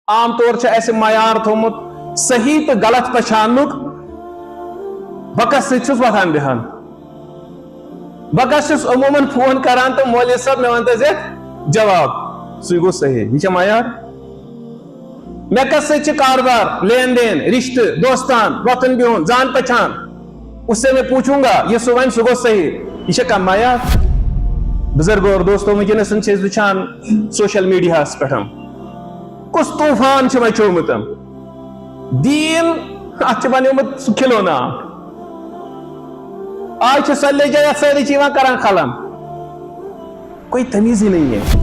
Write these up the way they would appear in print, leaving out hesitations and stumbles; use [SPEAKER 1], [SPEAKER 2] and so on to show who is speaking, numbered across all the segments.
[SPEAKER 1] عام طور سے ایسے معیار تھومت صحیح تو غلط پہچانک بکس ستھس وتھان بہان بکس عموماً فون کران تو مولوی صاحب میں ونتا زی جواب سی گو صحیح یہ معیار میں کس سے کاروبار لین دین رشتہ دوستان وطن بہن جان پہچان اس سے میں پوچھوں گا یہ سو ون سہ گو صحیح یہ کم معیار بزرگوں اور دوستوں ونکس وچان سوشل میڈیا پہ کس طوفان مچومت دین ات بنیومت سہ کھلونا آج سلے جائے ساری کران خلم کوئی تمیز ہی نہیں ہے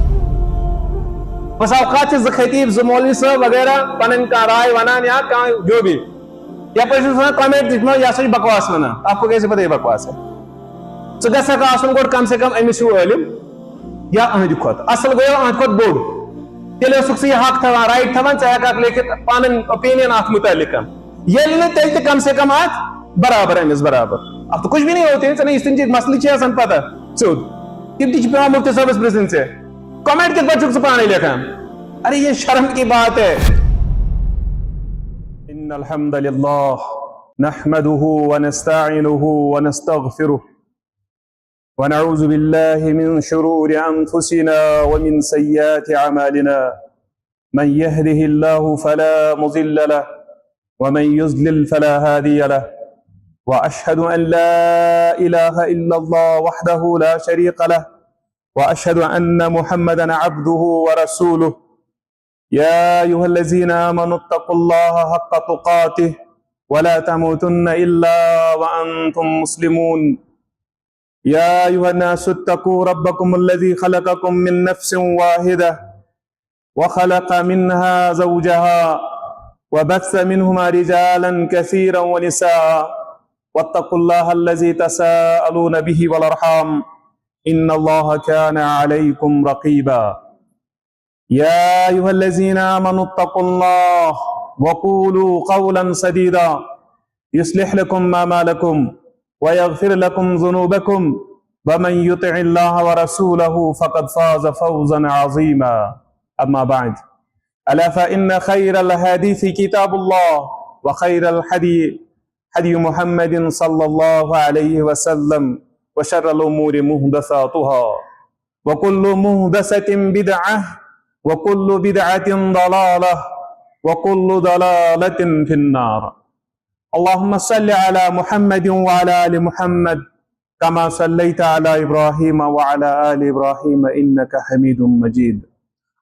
[SPEAKER 1] بس اوقات ز خطیب ز مولوی صاحب وغیرہ پن رائے ونان یا جو بھی یا پہ کمنٹ یہ سا بکواس ونان آپ کو کیسے پتہ یہ بکواس ہے ثہ گھک آسن گوڑ کم سے کم امس ہیو علم یا اہد کھت اصل گو اہد کھت بوڑ تیل ثہ یہ حق تھوان رائٹ تھوان ثہ ہیک لکھت پن اوپینین ات متعلق یل نا تیل تہ کم سے کم ات برابر امس برابر اب تو کچھ بھی نہیں ہوتے ثہ اس تم مسئلہ آسان پتہ سیود تم تہ پیوان مفتی صاحبس پرژن ثے کمنٹ کت پہ پانے لکھان ارے یہ شرم کی بات ہے ان الحمد للہ نحمده ونستعینه ونستغفره ونعوذ بالله من شرور انفسنا ومن سيئات اعمالنا من يهده الله فلا مضل له ومن يضلل فلا هادي له واشهد ان لا اله الا الله وحده لا شريك له وأشهد أن محمدا عبده ورسوله يا أيها الذين آمنوا اتقوا الله حق تقاته ولا تموتن إلا وأنتم مسلمون يا أيها الناس اتقوا ربكم الذي خلقكم من نفس واحدة وخلق منها زوجها وبث منهما رجالا كثيرا ونساء واتقوا الله الذي تساءلون به والأرحام إن الله كان عليكم رقيبا يا أيها الذين آمنوا اتقوا الله وقولوا قولا سديدا يصلح لكم أعمالكم ويغفر لكم ذنوبكم ومن يطع الله ورسوله فقد فاز فوزا عظيما أما بعد ألا فإن خير الحديث كتاب الله وخير الحدي حدي محمد صلى الله عليه وسلم وشر الأمور محدثاتها وكل محدثة بدعة وكل بدعة ضلالة وكل ضلالة في النار اللهم صل على محمد وعلى آل محمد كما صليت على إبراهيم وعلى آل إبراهيم إنك حميد مجيد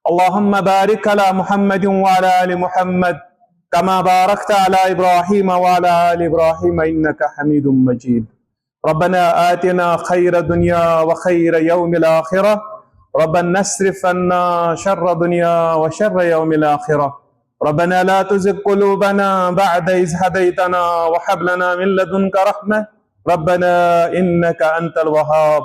[SPEAKER 1] اللهم بارك على محمد وعلى آل محمد كما باركت على إبراهيم وعلى آل إبراهيم إنك حميد مجيد ربنا آتنا خير دنيا وخير يوم الآخرة ربنا اصرف عنا شر دنيا وشر يوم الآخرة ربنا لا تزغ قلوبنا بعد إذ هديتنا وهب لنا من لدنك رحمة ربنا إنك أنت الوهاب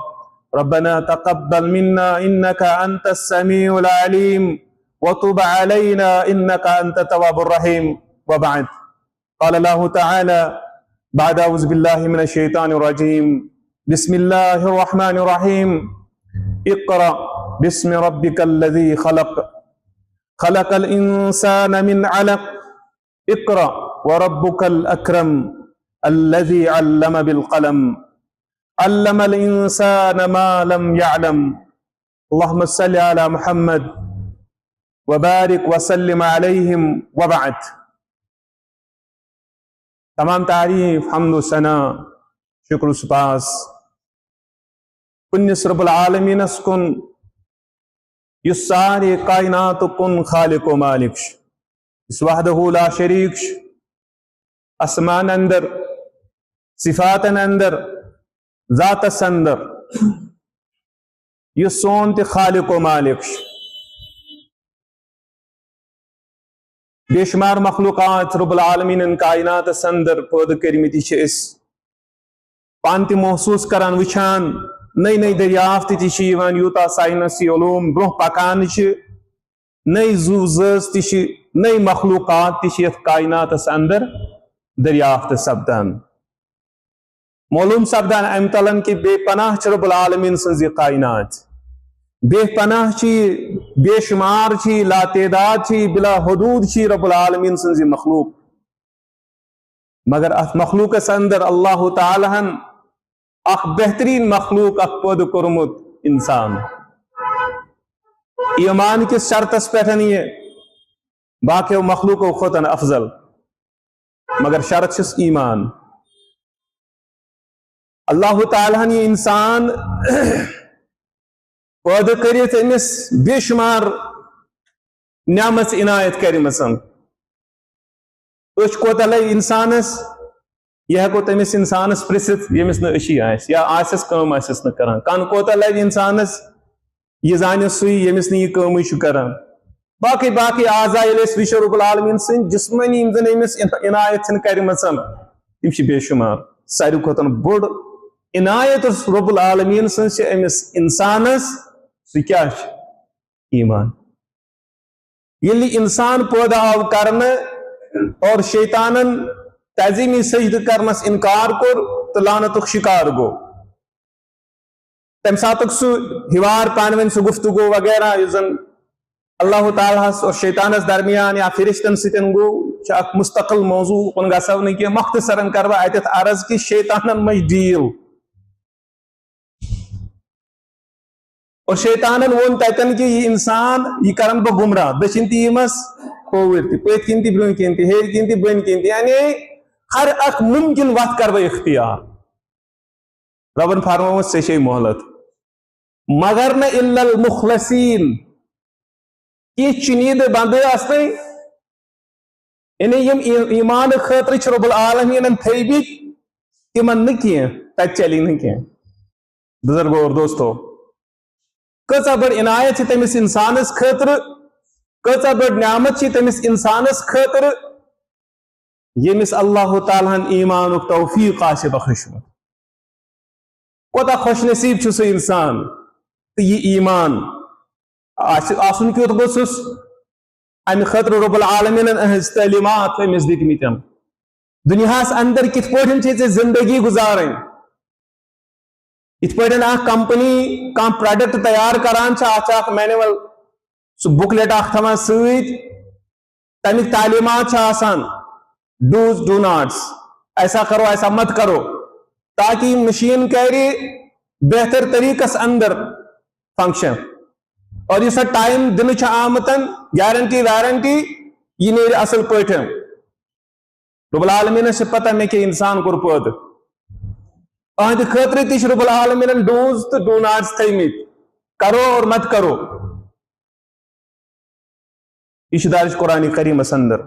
[SPEAKER 1] ربنا تقبل منا إنك أنت السميع العليم وتب علينا إنك أنت التواب الرحيم وبعد قال الله تعالى بعد أعوذ بالله من الشيطان الرجيم بسم الله الرحمن الرحيم اقرأ باسم ربك الذي خلق خلق الإنسان من علق اقرأ وربك الأكرم الذي علم بالقلم علم الإنسان ما لم يعلم اللهم صل على محمد وبارك وسلم عليهم وبعد تمام تعریف حمد و ثنا شکر و سپاس کنس رب العالمین کن یس سارے کائنات کن خالق و مالک اس وحدہ لا شریک اسمان اندر صفات اندر ذات اندر یہ سون تے خالق و مالک بے شمار مخلوقات رب العالمین کائنات اندر پود کرمت اس پان تہ محسوس کران وچھان نئی نئی دریافت تہ یوتا سائنسی علوم برہ پکان نئی زو زز تہ نئی مخلوقات تہ کائنات اندر دریافت سپدان معلوم سپدان ام تلن کہ بے پناہ رب العالمین سن کائنات بے پناہ بے شمار چھی لا تعداد چھی بلا حدود چھی رب العالمین سنزی مخلوق مگر ات مخلوق اندر اللہ تعالی ہن اخ بہترین مخلوق اخ پود کورمت انسان ایمان کس شرطس پہ یہ باقی مخلوقوں کھوتن افضل مگر شرط چھس ایمان اللہ تعالیٰ یہ انسان پود کرت امس بے شمار نعمت عنایت کرمسن کوتا لگ انسانس یہ ہیکو تمس انسانس پرست یمس نا اشی آس یا آسس کم آسس نا کران کان کوتا لگ انسانس یہ زانس سوی یمس نا یہ کم کران باقی باقی اعضاء وچھو رب العالمین سن جسمانی زن امس عنایت کرمسن تم بے شمار ساروی کھوتن بوڑ عنایت رب العالمین سن سے امس انسانس سہ کیا ایمان یلی انسان پیدا آو کرنے اور شیطانن تعظیمی سجد کرنس انکار کر تو لعنتک شکار گو تم ساتک سہ ہیوار پانوین سہ گفتگو وغیرہ زن اللہ تعالیٰ اور شیطانس درمیان یا فرشتن ستن گو اخ مستقل موضوع کن گسو نا کی مختصرا کروا اتت عرض کی شیطانن مج ڈیل اور شیطانن ون تتن کہ یہ انسان یہ کرن بہ گمراہ دچن تی یمس کھوور تی پت کن تی برون کن تی ہیر کن تی بن کن تی یعنی ہر اخ ممکن وقت کر بہ اختیار ربن فرموت سے شی مہلت مگر نہ الا المخلصین کی چنید بندے آستے یعنی یم ایمان خاطر چھ رب العالمین تھیبت تمن نہ کی تت چلی نہ کی بزرگو اور دوستو کچا بڑ عنایت چھ تمس انسانس خاطر کچا بڑ نعمت چھ تمس انسانس خاطر یمس اللہ تعالیٰ ایمان توفیق آس بخشمت کوتا خوش نصیب چھ سہ انسان تو یہ ایمان آسن کیت گوسس امہ خاطر رب العالمین اہز تعلیمات امس دتمت دنیاس اندر کت پہ زندگی گزارن ات پہ کمپنی کم پروڈکٹ تیار کران ات مینول سہ بکلیٹ اخ تھوان ست تمیک تعلیمات آسان ڈوز ڈو ناٹس ایسا کرو ایسا مت کرو تاکہ مشین کرے بہتر طریقس اندر فنکشن اور یہ سا ٹائم دن آمتن گارنٹی وارنٹی یہ نیرِ اصل پٹھن رب العالمین سے پتہ میں کہ انسان کور پود اہد خاطر تہ رب العالمین ڈوز تو ڈو ناٹس تھمت کرو اور مت کرو یہ دارج قرآن کریم اندر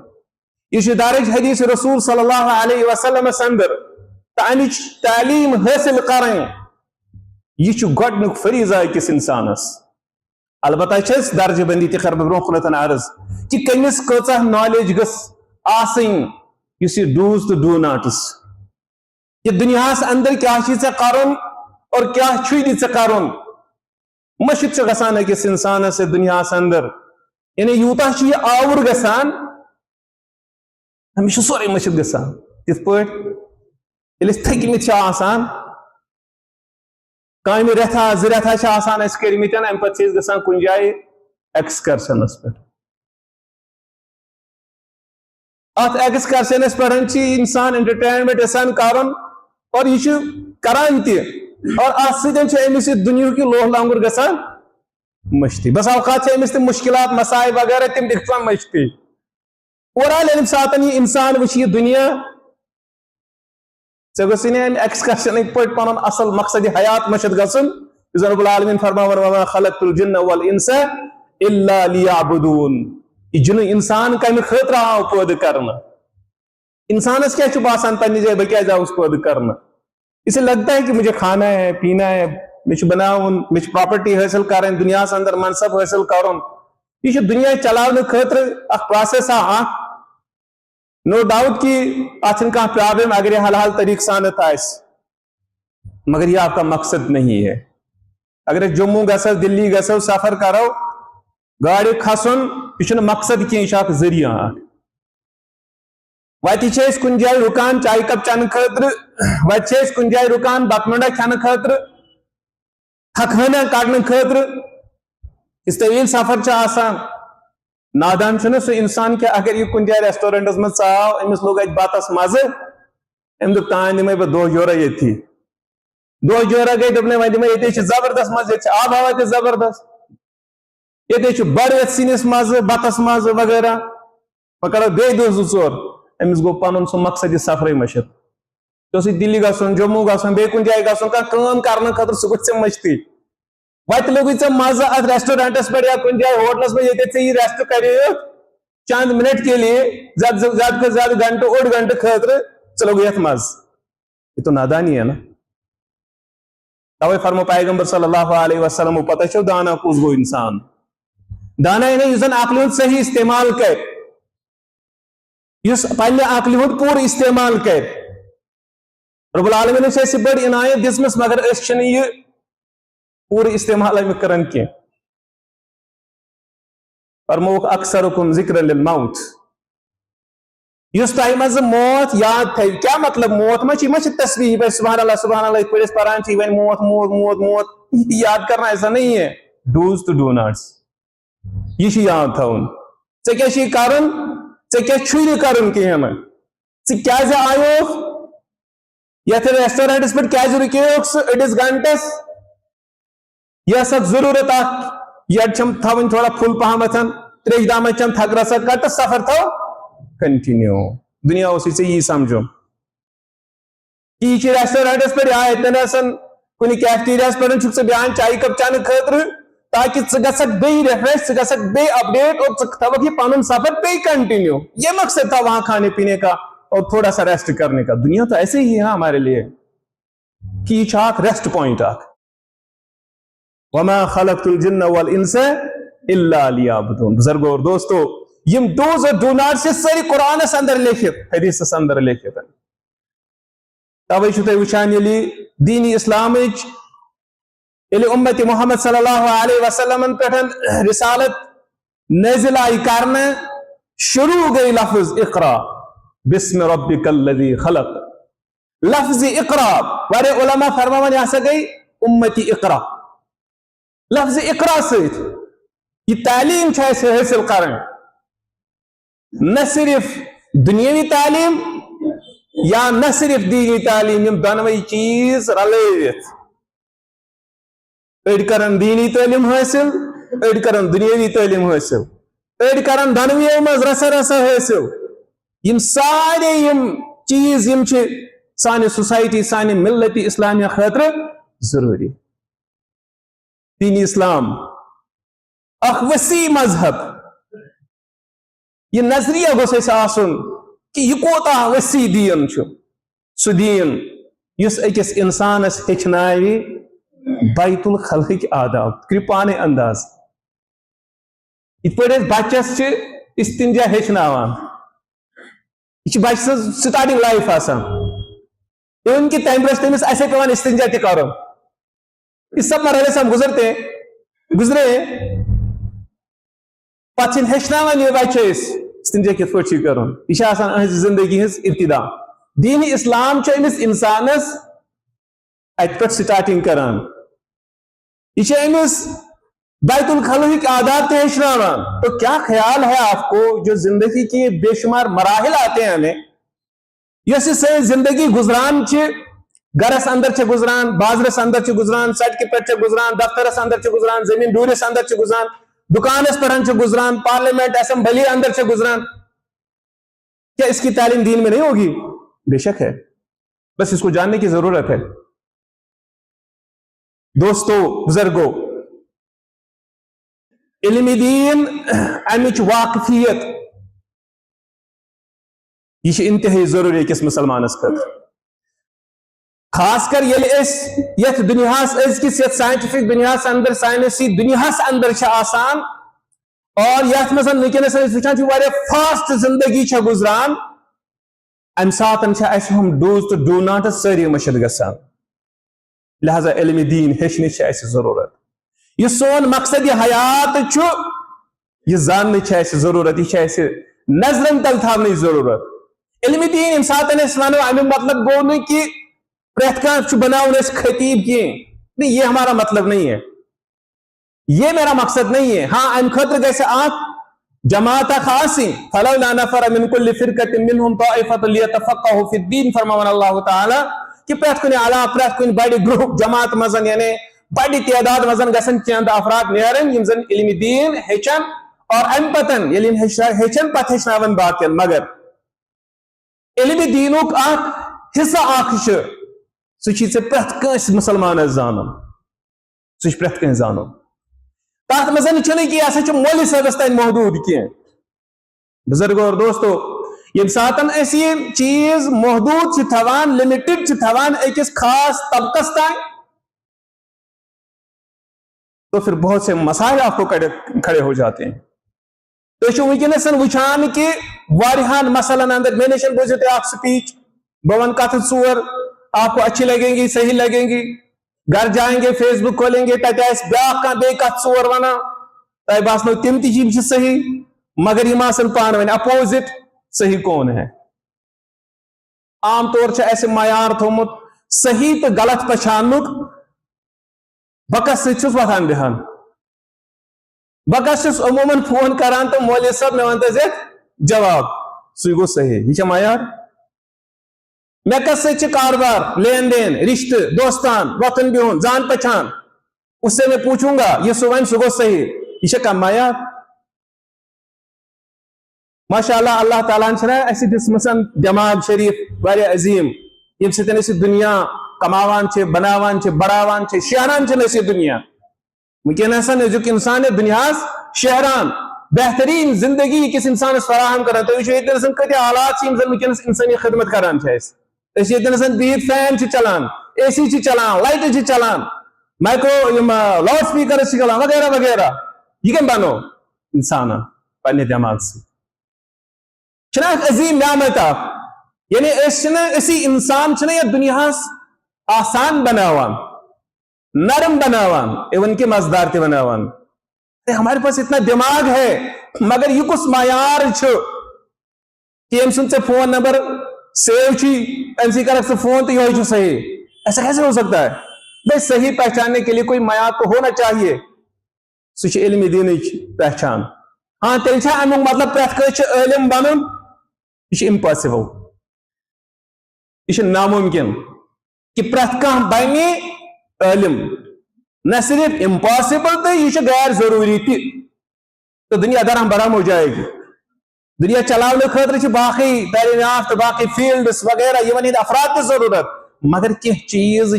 [SPEAKER 1] یہ دارج حدیث رسول صلی اللہ علیہ وسلم اندر تمچ تعلیم حاصل کریں یہ گۄڈنیُک فریضہ أکِس انسانس البتہ چھس درجہ بندی تہ کر برو کُنتن عرض کہ کمس کۭژاہ نالیج گژھ آسٕنۍ یُس یہ ڈوز تو ڈو ناٹس یہ دنیاس اندر کیا چھ ژےٚ کرُن اور کیا چھُے نہٕ ژےٚ کرُن مشت چھ گژھان أکِس انسانس دنیاس اندر یعنی یوتاہ چھ یہ آوُر گژھان أمِس چھ سورُے مشت گژھان تِتھ پٲٹھۍ ییٚلہِ أسۍ تھٔکمٕتۍ چھِ آسان کامہ رتھا زٕ رتھا چھ آسان اَسہِ کٔرمٕتۍ امہِ پتہٕ چھِ أسۍ گژھان کُنہِ جایہِ ایکسکرشنس پٮ۪ٹھ اتھ ایکسکرشنس پٮ۪ٹھ چھِ انسان انٹرٹینمنٹ یژھان کرُن اور یہ چھُ کران تہِ اور اتھ سۭتۍ چھُ أمِس یہِ دُنیہُک یہِ لوہ لانگُر گژھان مٔشتٕے بس اوقات چھِ أمِس تِم مُشکلات مسائل وغیرہ تِم تہِ گژھان مٔشتٕے اوٚورآل ییٚمہِ ساتہٕ یہِ انسان وٕچھِ یہِ دُنیا ژےٚ گوٚژھُے نہٕ امہِ ایکسکرشنٕکۍ پٲٹھۍ پنُن اصل مقصد حیات مٔشِتھ گژھُن یُس زن رب العالمین فرماوان وما خلقت الجن والانس الا لیعبدون یہ جن انسان کمہ خاطر آو پٲدٕ کرنہٕ انسانس کیا باسان پنہ جائے بہ کیازِ آوُس پٲدٕ کرنہٕ اسے لگتا ہے کہ مجھے کھانا ہے پینا ہے مجھے بناؤن مجھے پراپرٹی حاصل کریں دنیا اندر منصب حاصل کرن یہ دنیا چلانے خاطر اخ پروسیس نو ڈاؤٹ کہ اتن کھانا پرابلم اگر یہ حلال طریقہ سانت آس مگر یہ آپ کا مقصد نہیں ہے اگر جموں گھو دلی گھو سفر کرو گاڑی کھسن یہ مقصد کی یہ ذریعہ وتہ کن جائے رکان چائے کپ چن خاطر وتہ کن جائے رکان بتمنڈا کھانے خاطر تھکہنا کڑنے خاطر اس طویل سفر آسان نادان چھُنہٕ سُہ انسان کہ اگر یہ کن جائے ریسٹورینٹس من ژاو امس لوگ ات بتس مزٕ ام دپ تان دمے بہ دہ جورا ییٚتھی دہ جورا گئی دپنے وۄنۍ دمے ییٚتے چھُ زبردست مزٕ ییٚتہِ چھُ آب ہوا تہِ زبردست ییٚتے چھُ بڑٕ یتھ سِنِس مزٕ بتس مزٕ وغیرہ وۄنۍ کرو بیٚیہِ دۄہ زٕ ژور امس گوٚو پنُن سُہ مقصد سفرٕے مٔشِتھ ژےٚ دِلہِ گژھُن جموں گژھُن بیٚیہِ کُنہِ جایہِ گژھُن کانٛہہ کٲم کرنہٕ خٲطرٕ سُہ گوٚژھ ژےٚ مٔشتٕے وتہِ لوگُے ژےٚ مزٕ اتھ ریسٹورینٹس پٮ۪ٹھ یا کُنہِ جایہِ ہوٹلس منٛز ییٚتہِ ژےٚ یہِ ریسٹ کرییتھ چند منٹ کے لیے زیادہ سے زیادہ گھنٹہ اوڑ گھنٹہ خاطر ژےٚ لوگُے یتھ مزٕ یہ تو نادانی ہے نا توے فرمو پیغمبر صلی اللہ علیہ وسلم پتہ چھو دانا کُس گوٚو انسان دانا یعنی یُس زن عقلہِ ہُنٛد صحیح استعمال کر یُس پننہِ عقلہِ ہُنٛد پوٗرٕ استعمال کر رب العالمین چھِ اَسہِ بٔڑ عنایت دِژمٕژ مگر أسۍ چھِنہٕ یہِ پوٗرٕ استعمال امیُک کران کینٛہہ فرموک اکثرکم ذکر للموت یُس تۄہہِ منٛز موت یاد تھاوِ کیٛاہ مطلب موت ما چھِ تصویح پہ سبحان اللہ یِتھ پٲٹھۍ أسۍ پران چھِ وۄنۍ موت موت موت موت یاد کرنا ایسا نہیں ہے ڈوز تو ڈو ناٹس یہ چھُ یاد تھاوُن ژےٚ کیٛاہ چھُے کرُن ژےٚ کیٛاہ چھُے نہٕ کرُن کِہیٖنۍ نہٕ ژٕ کیٛازِ آیوکھ یتھ ریسٹورینٹس پٮ۪ٹھ کیٛازِ رُکیوکھ ژٕ أڑِس گھنٹس یہ ہسا ضروٗرت اکھ یڈ چھم تھاوٕنۍ تھوڑا پھُل پہمتھ تریش دامت چھم تھک رسا کٹ سفر تھو کنٹینیو دنیا اوسٕے ژےٚ یی سمجھُن یہِ چھِ ریسٹورینٹس پٮ۪ٹھ یا اتٮ۪ن آسان کُنہِ کیفٹیریاہس پٮ۪ٹھ چھُکھ ژٕ بیہوان چایہِ کپ چٮ۪نہٕ خٲطرٕ تاکہ ژٕ گژھکھ بیٚیہِ ریفریش ژٕ گژھکھ بیٚیہِ اپڈیٹ اور ژٕ تھاوکھ یہ پنُن سفر بیٚیہِ کنٹینیو یہ مقصد تھا وہاں کھانے پینے کا اور تھوڑا سا ریسٹ کرنے کا دنیا تو ایسے ہی ہے ہمارے لیے کہ یہ چھُ اکھ ریسٹ پوائنٹ اکھ وما خلقت الجن والانس الا ليعبدون بزرگو اور دوستو یم ڈوز اور ڈو ناٹ سے ساری قرآنس اندر لیکھت حدیثس اندر لیکھت توے چھو تُہۍ وٕچھان ییٚلہِ دینی اسلامٕچ ییٚلہِ امت محمد صلی اللہ علیہ وسلم پٮ۪ٹھ رسالت نازل آئی کرنہٕ شروع گئی لفظ اقرا بسم ربک الذی خلق لفظ اقرا واریاہ علماء فرماوان یہ ہسا گئی امتی اقرا لفظ اقرا سۭتۍ یہ تعلیم چھِ اَسہِ حٲصِل کرٕنۍ نہ صرف دنیاوی تعلیم یا نہ صرف دینی تعلیم یم دۄنوے چیز رلٲوِتھ أڑۍ کرن دینی تعلیم حٲصِل أڑۍ کرن دنیاوی تعلیم حٲصِل أڑۍ کرن دۄنوٕیو منٛز رسا رسا حٲصِل یم سارے یم چیز یم چھِ سانہِ سوسائٹی سانہِ ملت اسلامیہ خٲطرٕ ضروٗری دینی اسلام اکھ وسیع مذہب یہ نظریہ گوٚژھ اَسہِ آسُن کہ یہ کوتاہ وسیع دین چھُ سُہ دین یُس أکِس انسانس ہیٚچھناوِ بیت الخلقٕکۍ آداب کٔرِو پانے انداز یِتھ پٲٹھۍ أسۍ بچس چھِ استنجا ہیٚچھناوان یہ بچہ سٕنٛز سٹارٹنگ لائف آسان اون کہ تمہِ برونٛہہ چھِ تٔمِس ایسے پیوان استنجا تہِ کرُن اس سب مرحلے سے ہم گزرے پتہٕ چھِنۍ ہیٚچھناوان یہِ بچہِ أسۍ استنجا کِتھ پٲٹھۍ چھُ کرُن یہ چھِ آسان أہٕنٛزِ زندگی ہٕنٛز ابتدا دینی اسلام چھُ أمِس انسانس اتہِ پٮ۪ٹھ سٹارٹنگ کران یہ چھِ أمِس بیت الخلقٕکۍ آداب تہِ ہیٚچھناوان تو کیا خیال ہے آپ کو جو زندگی کے بے شمار مراحل آتے ہیں ہمیں یۄس یہِ سٲنۍ زندگی گزران چھِ گرس اندر چھِ گزران بازرس اندر چھِ گزران سڑکہِ پٮ۪ٹھ چھِ گزران دفترس اندر چھِ گزران زمین ڈوٗرِس اندر چھِ گزران دکانس پٮ۪ٹھ چھِ گزران پارلیمنٹ اسمبلی اندر چھِ گزران کیا اس کی تعلیم دین میں نہیں ہوگی بے شک ہے بس اس کو جاننے کی ضرورت ہے دوستو بزرگو علم دین امچ واقفیت یہ چھِ انتہائی ضروری أکِس مسلمانس خٲطرٕ خاص کر ییٚلہِ أسۍ یتھ دُنیاہس أزکِس یتھ ساینٹفک دُنیاہس اندر ساینسی دُنیاہس اندر چھِ آسان اور یتھ منٛز وٕنکیٚنس أسۍ وٕچھان چھِ واریاہ فاسٹ زندگی چھےٚ گُزران امہِ ساتہٕ چھِ اَسہِ ہُم ڈوز تہٕ ڈوٗ ناٹس سٲری مٔشِتھ گژھان لہذا علم دین ہیٚچھنٕچ چھِ اَسہِ ضروٗرت یہِ سون مقصد حیات چھُ یہِ زاننٕچ چھِ اَسہِ ضروٗرت یہِ چھِ اَسہِ نظرن تل تھاونٕچ ضروٗرت علم دین ییٚمہِ ساتہٕ أسۍ وَنو امیُک مطلب گوٚو نہٕ کہِ پرٛٮ۪تھ کانٛہہ چھُ بناوُن أسۍ خطیب کینٛہہ نہیں یہ ہمارا مطلب نہیں ہے یہ میرا مقصد نہیں ہے. ہاں ام خطر گیسے آپ جماعت خاصی فلولا نفر من كل فرقة منهم طائفة ليتفقهوا في الدين فرمان اللہ تعالی کہ پرت کن علا پرت کن بڑی گروپ جماعت مزن یعنی بڑی تعداد مزن گسن چند افراد نیرن یم زن علم دین ہیچن اور ام پتن علم ہیچن پت ہیچناون باقین مگر علم دینک اخ حصہ اخ سہ پرت کنس مسلمان زانن سہ پرت کن زانن تات مزن چھنہ کہ یہ مولی صاحبس تین محدود کی بزرگو اور دوستو یم ساتن اس یہ چیز محدود تھوان لمیٹڈ تھوان اکس خاص طبقس تین تو پھر بہت سے مسائل آپ کو کھڑے ہو جاتے ہیں. تو ونکس وچان کہ واریہان مسئلن اندر میں نے بوزت آپ سپیچ بون کت ژور آپ کو اچھی لگیں گی صحیح لگیں گی گھر جائیں گے فیس بک کھولیں گے تک بیاا بی کت ژور ونان تہ باسنو تم تم صحیح مگر یم آسن پان ون اپوزٹ صحیح کون ہے. عام طور سے ایسے معیار تھومت صحیح تو غلط پچھانک بکس ستھ وتھان بہان بکس عموماً فون کران تو مولوی صاحب میں ونت جواب سی گو صحیح یہ معیار. میں کس سے کاروبار لین دین رشتہ دوستان وطن بہن جان پہچان اس سے میں پوچھوں گا یہ سو ون سہ گو صحیح یہ کم معیار. ماشاء اللہ اللہ تعالیٰ اس دسمسن دماغ شریف واریاہ عظیم یم سن اس دنیا کماوان بناوان بڑھاوان شہران اس دنیا ونکس ازیک انسان دنیا شہران بہترین زندگی کس انسانس فراہم کران. تو یہ کتہ حالات ونکس انسانی خدمت کران یتن بہت فین چلان اے سی چلان لائٹ چلان مائکرو لاؤڈ سپیکر چلان وغیرہ وغیرہ. یہ کم بنو انسان پنہ دماغ سے عظیم نعمت یعنی اسی انسان یہ دنیا آسان بناوان نرم بناوان ایون کہ مزدار تہ بناوان. ہمارے پاس اتنا دماغ ہے مگر یہ کس معیار کہ یم سن سے فون نمبر سیو چی ام کرک سے فون تو یہ صحیح ایسا کیسے ہو سکتا ہے. بھائی صحیح پہچاننے کے لیے کوئی معیار تو ہونا چاہیے سہ علم دین پہچان. ہاں تیل امیک مطلب پریت کس علم بنن یہ امپاسبل یہ ناممکن کہ پریت کھانا بنی علم نہ صرف امپاسبل تو یہ غیر ضروری تہ تو دنیا درہم برہم ہو جائے گی. دنیا چلانے خاطر باقی تعلیم یافتہ باقی فیلڈس وغیرہ یہ افراد کی ضرورت مگر کی چیز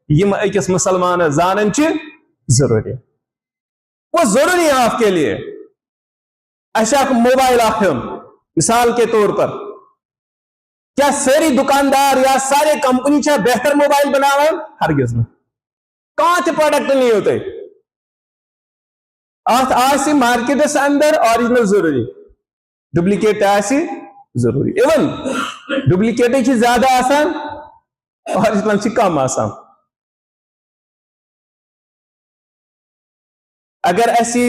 [SPEAKER 1] یم اکس مسلمان زانن ضروری وہ ضروری ہے آپ کے لیے. ایسا موبائل آخم مثال کے طور پر کیا ساری دکاندار یا سارے کمپنی بہتر موبائل بناوان ہرگز نہ کہاں تہ پروڈکٹ نہیں ہوتے آسی مارکیٹس اندر اوریجنل ضروری ڈپلیکیٹ آسی ضروری ایون ڈپلیکیٹ زیادہ آسان اوریجنل کم آسان. اگر اسی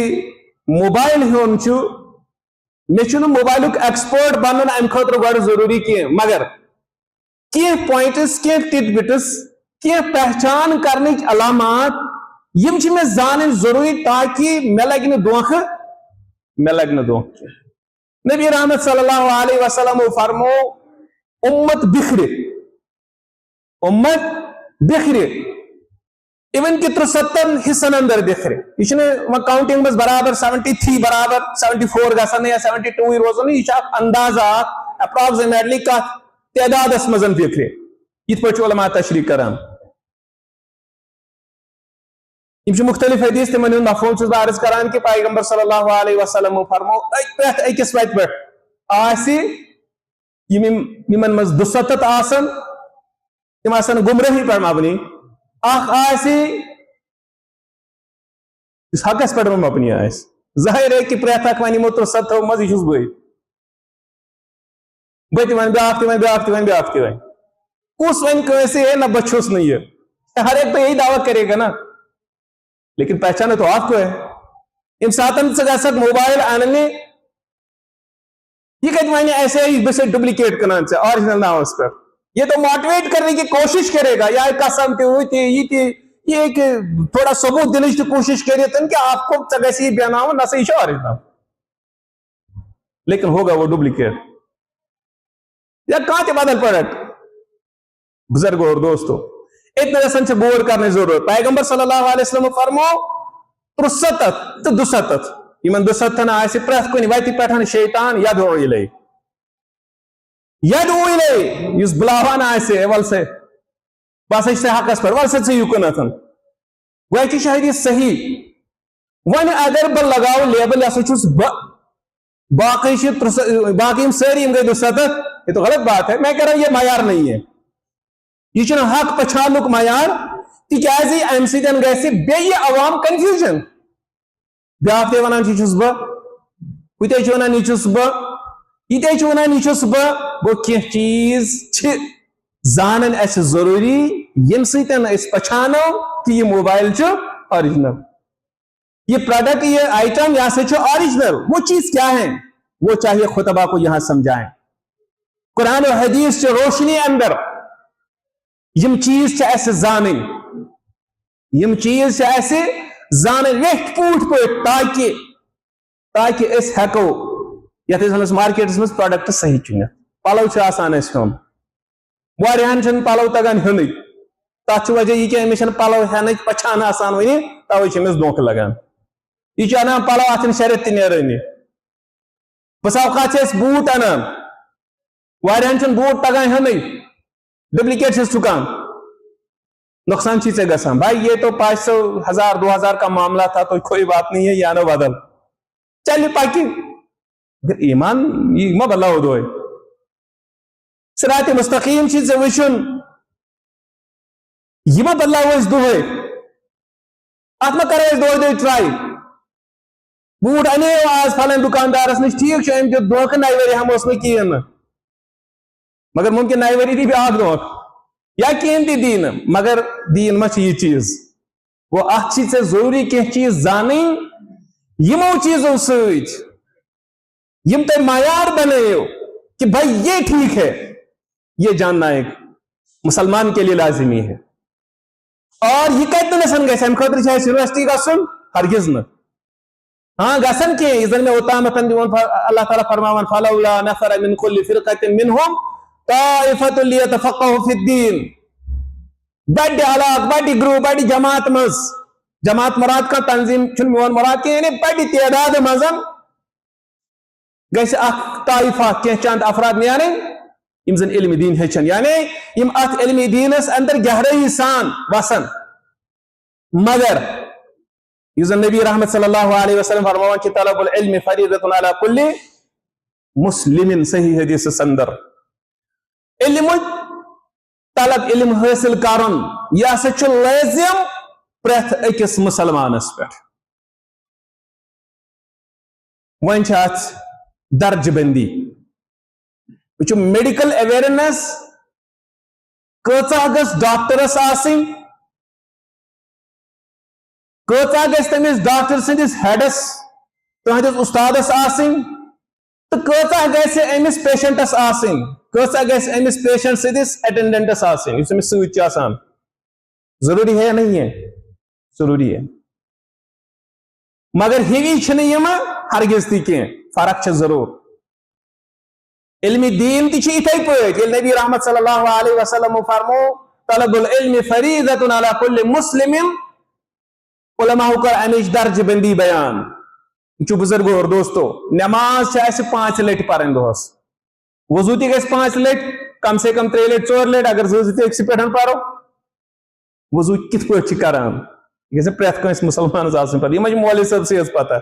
[SPEAKER 1] موبائل ہون میں موبائل ایکسپرٹ بنن ام خاطر گوڑ ضروری کی مگر کی پوائنٹس کی ٹٹ بٹس کی پہچان کرنے علامات یم میں زان ضروری تاکہ میں لگ دھوکہ نبی رحمت صلی اللہ علیہ وسلم فرمو امت بکھرے ایون کہ 73 حصن اندر بکھرے یہ کاؤنٹنگ مز برابر 73 برابر 74 گھن یا 72 روزن یہ اندازہ اپراکسیمیٹلی کت تعداد مزن بکھرے یہ پہ علماء تشریح کران. یہ مختلف حدیث تمن مفہوم چھس عرض کران کہ پیغمبر صلی اللہ علیہ وسلم فرمو پرت اکس وت پہ آسی یمن مز 72 آسن تم آسن گمراہی پر مبنی اخ آسی اس حقس پہ مبنی آس ظاہر ہے کہ پریت اخ ون 73 مز یہ بت ون بیاکھ تہ ون کس ون کنسے ہے نہ بچوس نہیں ہے ہر ایک تو یہی دعویٰ کرے گا نا لیکن پہچانا تو آپ کو ہے. ان ساتن سے موبائل آننے یہ کہتے ہیں ایسے ہی بس ڈپلیکیٹ کرنا سے اوریجنل نہ ہو اس پر یہ تو موٹیویٹ کرنے کی کوشش کرے گا یا قسم تھی ہوئی تھی یہ تھی یہ کہ تھوڑا ثبوت دنچ کی کوشش کریے کہ آپ کو گی بہناؤ نہ یہ اوریجنل، لیکن ہوگا وہ ڈپلیکیٹ یا کہاں بدل پروڈکٹ. بزرگوں اور دوستو، اتنا گھن غور کرنے ضرورت. پیغمبر صلی اللہ علیہ وسلم فرمو 73 تو 270 یمن 270 آسہِ پرٛٮ۪تھ کُنہِ وتہِ پٮ۪ٹھ شیطان یدعو الیہ یُس بُلاوان آسہِ ول سا بہٕ ہسا چھُس حقس پٮ۪ٹھ ول سا ژٕ یُکنتھ گویا کہِ چھِ حدیث صحیح. وۄنۍ اگر بہٕ لگاو لیبل ہسا چھُس بہٕ باقی باقی سٲری یِم گٔے 270 یہ تو غلط بات ہے. میں کہہ رہا ہوں یہ معیار نہیں ہے، یہ چھُنہٕ حق پچھانُک معیار تِکیازِ امہِ سۭتۍ گژھِ بیٚیہِ عوام کنفیوجن. بیاکھ تے ونان چھُس بہٕ، ہُتے چھِ ونان یہِ چھُس بہٕ، یِتے چھِ ونان یہِ چھُس بہٕ. گوٚو کینٛہہ چیٖز چھِ زانٕنۍ اَسہِ ضروٗری ییٚمہِ سۭتۍ أسۍ پچھانو کہ یہ موبائل چھُ اوریجنل، یہ پروڈکٹ، یہ آئٹم یہ ہسا چھُ اوریجنل. وہ چیز کیا ہے وہ چاہیے خطبہ کو یہاں سمجھائیں. قرآن و حدیث چہ روشنی اندر یم چیز چھ ایسے زانن، یم چیز چھ ایسے زانن ویٹ پوٹ پہ تاکہ اس ہیکو یتھ اس مارکیٹس مز پروڈکٹ صحیح چنت. پلو چھ آسان اس ہن واریاہن چھن پلو تگان ہنٕے، تتھ چھ وجہ یہ کہ أمس چھنہٕ پلو ہینٕچ پچھان آسان ونہِ توے چھ أمس دھوکہ لگان. یہ چھ انان پلو اتھ چھنہٕ شریعت تہِ نیرٲنی. بس اوقات چھ أسۍ بوٗٹ انان، واریاہن چھنہٕ بوٗٹ تگان ہنٕے، ڈپلیکیٹ چھس چکان، نقصان چھی سے گسان. بھائی یہ تو 500 1000 2000 کا معاملہ تھا تو کوئی بات نہیں ہے، یا نہ بدل چلیے پاکی. ایمان یہ ما بدلاو دوے صراط مستقیم چھ ژےٚ وٕچھُن، یہ ما بدلاو أسۍ دۄہے، اتھ ما کرو أسۍ دۄہے دۄہے ٹرائی. بوٹ اَنیو آز فلٲنۍ دُکاندارس نش، ٹھیک چھُ أمۍ دیُت دھوکہٕ نَیہِ ؤری ہٮ۪موس نہٕ کِہیٖنۍ نہٕ، مگر ممکن نَیہِ ؤری دی بیٛاکھ دھوکہٕ یا کِہیٖنۍ تہِ دی نہٕ، مگر دیٖن ما چھِ یہِ چیٖز. گوٚو اتھ چھی ژےٚ ضروٗری کینٛہہ چیٖز زانٕنۍ یِمو چیٖزو سۭتۍ یم تۄہہِ معیار بنٲیِو کہ بھائی یہ ٹھیک ہے، یہ جاننا ایک مسلمان کے لیے لازمی ہے. اور یہ کتنسن گژھِ امہِ خٲطرٕ چھِ اَسہِ یونیورسٹی گژھُن؟ ہرگز نہٕ. ہاں گژھن کینٛہہ یہِ زن مےٚ اوتامتھ دِوان اللہ تعالیٰ فرماوان فلولا نفر من كل فرقة منهم طائفة ليتفقهوا في الدين. بڑِ علاقہٕ بڑِ گروپ بڑِ جماعت منٛز، جماعت مراد کا تنظیم چھُنہٕ میون مراد کینٛہہ، یعنی بڑِ تعداد منٛز گژھِ اکھ طائفہ کینٛہہ چند افراد نیرٕنۍ یم زن علم دین ہیٚچھن، یعنی یم اتھ علم دینس اندر گہرٲیی سان وسن. مگر یُس زن نبی رحمت صلی اللہ علیہ وسلم فرماوان کہ طلب العلم فریضۃ علی کل مسلم، صحیح حدیثس اندر علم طلب علم حاصل کرن یہ ہسا چھُ لازم پرٛٮ۪تھ أکِس مسلمانس پٮ۪ٹھ. وۄنۍ چھِ اتھ درجہ بندی. وٕچھو میڈیکل اویئرنیس کۭژاہ گٔژھ ڈاکٹرس آسٕنۍ، کۭژاہ گژھِ تٔمِس ڈاکٹر سٕنٛدِس ہیڈس تُہنٛدِس اُستادس آسٕنۍ، تہٕ کۭژاہ گژھِ أمِس پیشنٹس آسٕنۍ، کۭژاہ گژھِ أمِس پیشنٹ سٕنٛدِس اٹینڈنٹس آسٕنۍ یُس أمِس سۭتۍ چھُ آسان. ضروٗری ہے یا نہیں ہے؟ ضروٗری ہے. مگر ہِوی چھِنہٕ یِمہٕ ہرگز تہِ کینٛہہ، فرق چھِ ضروٗر. علم دین تہِ چھِ یِتھے پٲٹھۍ ییٚلہِ نبی رحمت صلی اللہ علیہ وسلم فرمو طلب العلم فریضۃ علی کل مسلم، علماء کر امِچ درجہ بندی بیان. وٕچھو بزرگو اور دوستو، نماز چھِ اَسہِ 5 لٹہِ پرٕنۍ دۄہس، وضو تہِ گژھِ 5 لٹہِ، کم سے کم 3 لٹہِ 4 لٹہِ، اگر 2 تہِ أکسٕے پٮ۪ٹھ پرو. وضو کِتھ پٲٹھۍ چھِ کران یہ گژھِ پرٛٮ۪تھ کٲنٛسہِ مُسلمانس آسٕنۍ پتہ. یہِ ما چھِ مولوی صٲبسٕے یٲژ پتہ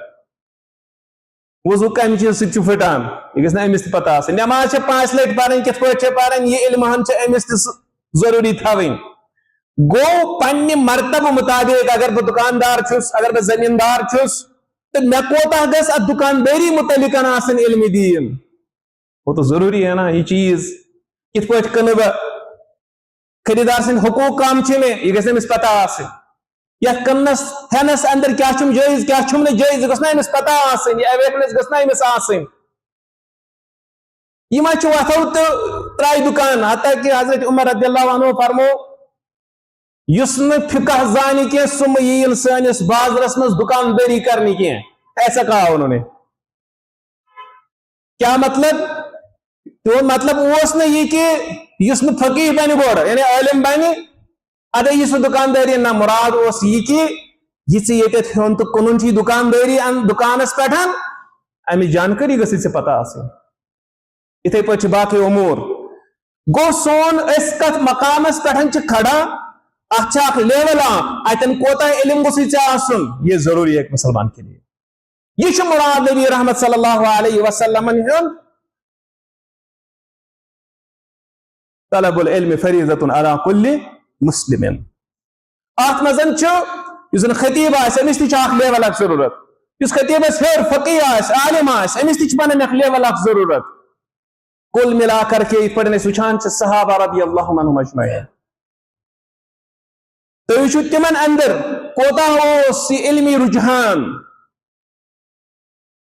[SPEAKER 1] وضو کمہِ چیٖزٕ سۭتۍ چھُ پھٹان، یہ گژھِ نہٕ أمِس تہِ پتہ آسٕنۍ. نماز چھِ 5 لٹہِ پرٕنۍ، کِتھ پٲٹھۍ چھِ پرٕنۍ یہِ علم ہن چھِ أمِس تہِ ضروٗری تھاوٕنۍ. گوٚو پننہِ مرتبہٕ مطابق اگر بہٕ دُکاندار چھُس، اگر بہٕ زٔمیٖندار چھُس تہٕ مےٚ کوتاہ گژھِ اتھ دُکاندٲری متعلق آسٕنۍ علم دین. وہ تو ضروٗری ہے نا. یہ چیٖز کِتھ پٲٹھۍ کٕنہٕ بہٕ، خریدار سٕنٛدۍ حقوٗق کم چھِ مےٚ یہِ گژھِ أمِس پتہ آسٕنۍ. یتھ کٕننس ہٮ۪نس اندر کیٛاہ چھُم جٲیز کیٛاہ چھُم نہٕ جٲیز یہِ گٔژھ نا أمِس پتہ آسٕنۍ، یہِ اویئرنیس گٔژھ نا أمِس آسٕنۍ. یہِ ما چھُ وۄتھو تہٕ ترٛایہِ دُکان. حتیٰ کہ حضرت عمر رضی اللہ عنہ فرمو یس نہ فقہ زانی کے سم یل سانس بازرس مز دکانداری کرنی کی ایسا کہا انہوں نے. کیا مطلب؟ تو مطلب اس نے یہ کہ یس نہ فقیح بنی گوڑ یعنی عالم بنی ادے یہ دکانداری نہ مراد اس یہ کہ یہ ہون تو کنن چی دکانداری دکانس پہ امی جانکاری گھس سے پتہ آسن. اتھے پہ باقی امور گو سون اس کت مقامس پہ کھڑا اچھا لیول اتن کوتا علم گوسی آسن یہ ضروری ہے ایک مسلمان کے لیے. یہ مراد نبی رحمت صلی اللہ علیہ وسلم طلب العلم فریضۃ علی کل مسلم. ات مزن یس خطیب امس تک لیول اخ ضرورت اس خطیبس ہر فقیح عالم امس تک پن اخ لیول اخ ضرورت. کل ملا کر کے یہ پڑھنے وچان صحابہ رضی اللہ عنہم اجمعین تو وچو تمن اندر کوتا ہو علمی رجحان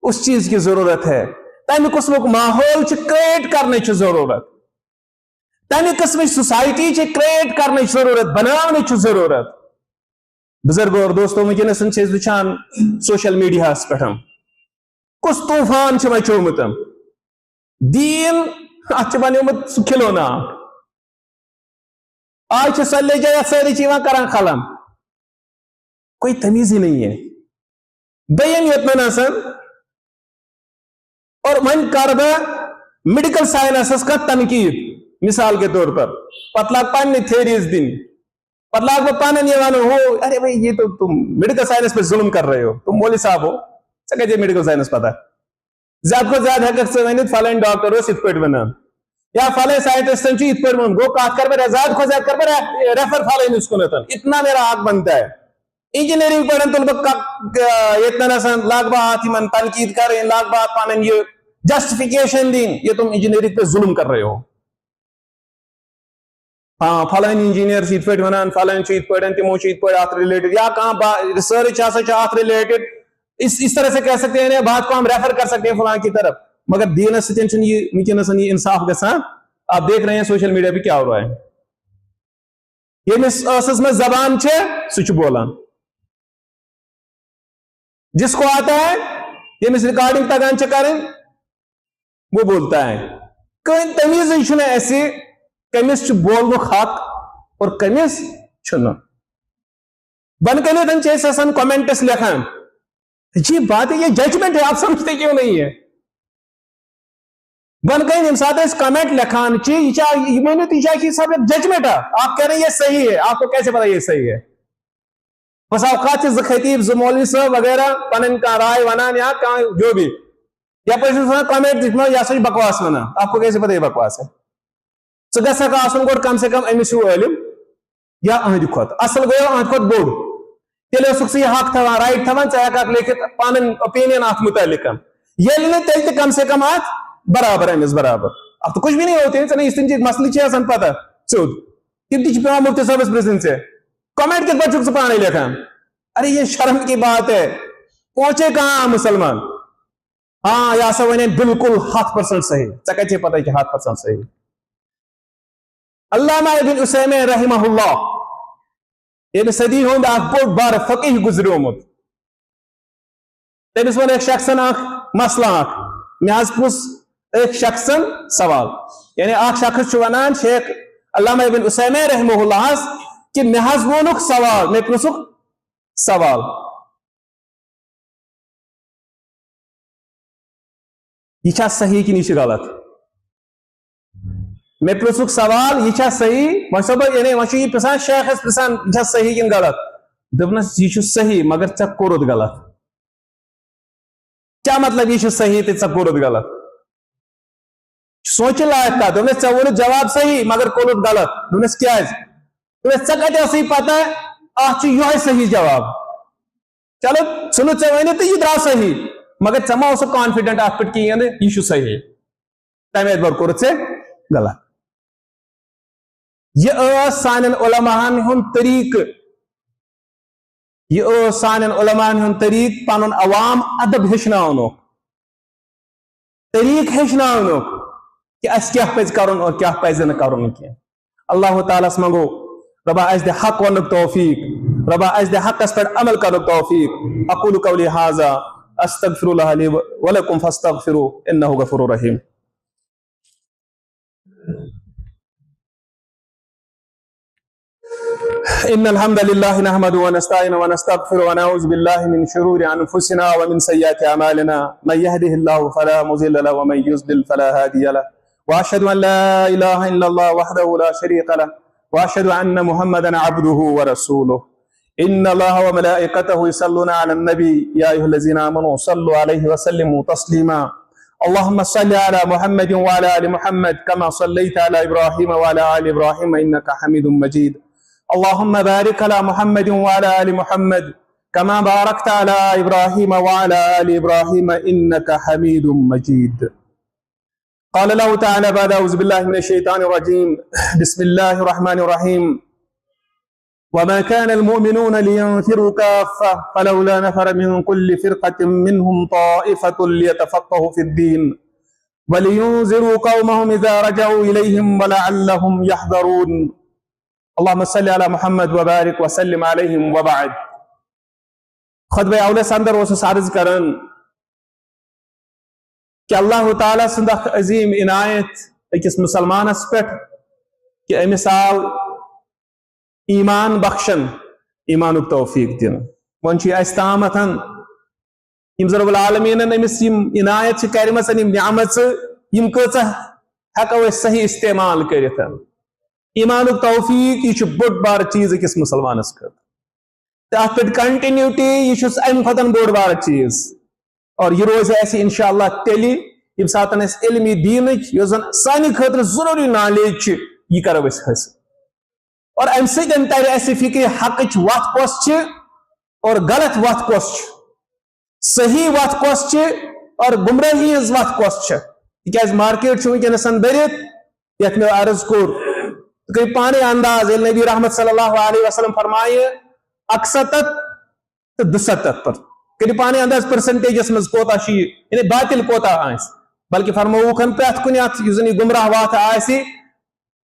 [SPEAKER 1] اس چیز کی ضرورت ہے. تمہ قسمک ماحول کریٹ کرنے کی ضرورت, تمہ قسم سوسائٹی کریٹ کرنے کی ضرورت, بنانے کی ضرورت. بزرگوں اور دوستوں ونکس وچان سوشل میڈیا پہ کس طوفان مچومت. دین ات بنیومت سہ کھلونا آج سلے جائے ساری کران خلم کوئی تمیز ہی نہیں ہے. دیم یتن سن اور من کر میڈیکل سائنسس کا تنقید مثال کے طور پر پتہ لاگ پنہ تھیریز دن پتہ لاگ بہ پن یہ ونو ہو ارے بھائی یہ تو تم میڈیکل سائنس پہ ظلم کر رہے ہو, تم مولوی صاحب ہو ژے کتہ میڈیکل سائنس پتہ. زیادہ کھت زیادہ ہیکک ژٕ ؤنِتھ فلٲنۍ ڈاکٹر اوس یِتھ پٲٹھۍ وَنان یا فلٲنۍ سائنٹسٹن چھُ یِتھ پٲٹھۍ ووٚنمُت. گوٚو کتھ کر بہٕ زیادہ کھۄتہٕ زیادہ کر بہٕ ریفر فلٲنِس کُنتھ. اتنا میرا حق بنتا ہے. انجینئرنگ پڑھن تل بہٕ ییٚتٮ۪ن لاگ بہٕ اتھ یِمن تنقید کرٕنۍ, لاگ بہٕ اتھ پنٕنۍ یہ جسٹیفکیشن دِنۍ یہ تم انجینئرنگ پہ ظلم کر رہے ہو. ہاں فلٲنۍ انجینئر چھِ یِتھ پٲٹھۍ وَنان, فلٲنۍ چھِ یِتھ پٲٹھۍ, تِمو چھِ یِتھ پٲٹھۍ اتھ رِلیٹڈ یا کانٛہہ ریسرچ ہسا چھِ اتھ رِلیٹڈ. اس طرح سے کہہ سکتے ہیں بات کو ہم ریفر کر سکتے ہیں فلاں کی طرف. مگر دینس ستن یہ ونکس یہ انصاف گژھان. آپ دیکھ رہے ہیں سوشل میڈیا پہ کیا ہو رہا ہے. یمس ٲسس میں زبان چھے سہ بولان, جس کو آتا ہے یمس ریکارڈنگ تگان چھ کریں وہ بولتا ہے. کہیں تمیز چھنہ ایسے کمس بولنک حق اور کمس چھنہ. بن کنتن چھ کمنٹس لکھان یہ بات ہے, یہ ججمنٹ ہے, آپ سمجھتے کیوں نہیں ہے. بن کہیں سات کمنٹ لکھان یہ سب ججمنٹ ہے. آپ کہہ رہے ہیں یہ صحیح ہے, آپ کو کیسے پتا یہ صحیح ہے. بس اوقات سے خطیب مولوی صاحب وغیرہ پن رائے ونان یا جو بھی یا کمنٹ یہ سا بکواس ونان. آپ کو کیسے پتا یہ بکواس ہے. ژٕ گژھکھ آسُن گۄڈٕ کم سے کم أمِس ہیوٗ عٲلِم یا أہنٛدِ کھۄتہٕ اصل گوٚو أہنٛدِ کھۄتہٕ بوٚڑ. تیٚلہِ ٲسُکھ ژٕ یہِ حق تھاوان رایٹ تھاوان, ژٕ ہیٚککھ لیکھِتھ پنٕنۍ اوپینین اتھ متعلق. ییٚلہِ نہٕ تیٚلہِ تہِ کم سے کم اتھ برابر أمِس برابر. اب تو کچھ بھی نہیں ہوتے ژےٚ یِتھ کٔنۍ مسلہٕ چھِ آسان پتہ سیوٚد تِم تہِ چھِ پیٚوان مُفتی صٲبس پرژھٕنۍ ژےٚ کمنٹ کِتھ پٲٹھۍ چھُکھ ژٕ پانے لیکھان. ارے یہ شرم کی بات ہے. پہنچے کہاں مسلمان. ہاں یہ ہسا ون بالکل 100% صحیح. ژےٚ کتہِ چھے پتہ کہ 100% صحیح. علامہ ابن عثیمین رحمہ اللہ یہ صدی ہند اخ بوڑ بار فقیح گزریومت. تمس ون ایک شخصن اخ مسئلہ اخ مے پرس ایک شخصن سوال یعنی اخ شخص ونان شیخ علامہ ابن عثیمین رحمہ اللہ کہ مے وونک سوال مے پرسک سوال یہ صحیح کہ یہ غلط. میں پرسک سوال یہ صحیح یعنی یہ پرسان شیخس پرسان یہ صحیح کن غلط. دپنس یہ صحیح مگر ژے کورت غلط. کیا مطلب یہ صحیح تو ژے کورت غلط. سوچ لائق کت. دپنس ژے وونت جواب صحیح مگر کورت غلط. دپنس کیا ژے کتہ ٲسٕے پتہ اتھ یہ صحیح جواب. چلو ژھنو ژے ؤنِتھ تہٕ یہِ درٛاو صحیح مگر ژے ما اوسُکھ کانفیڈنٹ اتھ پٮ۪ٹھ کِہیٖنۍ نہٕ یہِ چھُ صحیح. تمہِ اعتبار کوٚرُتھ ژےٚ غلط. یہ سانن علماءن ہن طریقہ یہ سانن علماءن ہن طریق پنن عوام ادب ہیچناونک طریق ہیچناونک کہ اس کیا پز کرن اور کیا پز نہ کرن کی. اللہ تعالیٰ منگو ربا اس دے حق ونک توفیق، ربا اس دے حق اس پر عمل کرنک توفیق. اقول قولی ھذا استغفر اللہ لی ولکم فاستغفروا انہ غفور رحیم. ان الحمد لله نحمده ونستعينه ونستغفره ونعوذ بالله من شرور انفسنا ومن سيئات اعمالنا من يهده الله فلا مضل له ومن يضلل فلا هادي له واشهد ان لا اله الا الله وحده لا شريك له واشهد ان محمدا عبده ورسوله. ان الله وملائكته يصلون على النبي يا ايها الذين امنوا صلوا عليه وسلموا تسليما. اللهم صل على محمد وعلى ال محمد كما صليت على ابراهيم وعلى ال ابراهيم انك حميد مجيد. اللهم بارك على محمد وعلى ال محمد كما باركت على ابراهيم وعلى ال ابراهيم انك حميد مجيد. قال الله تعالى بعد اعوذ بالله من الشيطان الرجيم بسم الله الرحمن الرحيم وما كان المؤمنون لينفروا كافة فلولا نفر من كل فرقة منهم طائفة ليتفقهوا في الدين ولينذروا قومهم إذا رجعوا إليهم ولعلهم يحذرون. اللهم صل على محمد وبارك وسلم عليهم وبعد. خطبہ اولس اندر اوسس عرض کرن کہ اللہ تعالیٰ سند عظیم عنایت اکس مسلمانس پہ کہ امس آو ایمان بخشن ایمانک توفیق دن. ون اس تامتن یم رب العالمین امس یم عنایت کرمس یم نعمت یم کچھ ہیکو صحیح استعمال کرت. ایمانک توفیق یہ بڑ بار چیز اکس مسلمانس خاطر تر پہ کنٹینیوٹی یہ ام کھتن بوڑ بار چیز اور یہ روز ایسی انشاءاللہ تیلی یم سات علمی دینک یس زن سانہ خاطر ضروری نالیج یہ کرو اس حاصل اور ام سن تر اس فکر حقچ وت کس اور غلط وت کس صحیح وت کس اور گمراہی ہز وت کس تاز مارکیٹ ونکس برت یت میں عرض کور کہ پانے انداز نبی رحمت صلی اللہ علیہ وسلم فرمائے 61 تو 72 پر کہ پانے انداز پرسنٹیجس مز کوتا یعنی باطل کوتا آس بلکہ فرموکن پریت کن ات گمراہ وات آسی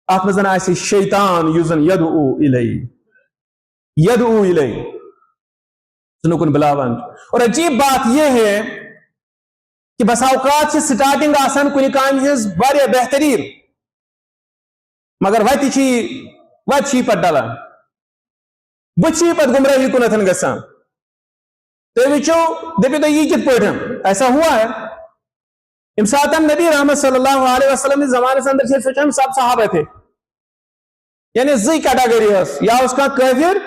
[SPEAKER 1] ات مزن آسی شیطان یزن یدعو الی سنکن بلاون. اور عجیب بات یہ ہے کہ بس اوقات سے سٹارٹنگ آسان کنی کام ہز بڑے بہترین مگر وت پہ ڈلان بچی پہ گمراہی کنتن گسان. تو وچو دپو تو یہ کت پہ ایسا ہوا ہے ام سات نبی رحمت صلی اللہ علیہ وسلم زمانے سے اندر سوچا ہم سب صحابہ تھے یعنی زی کیٹاگری یا اس کا کافر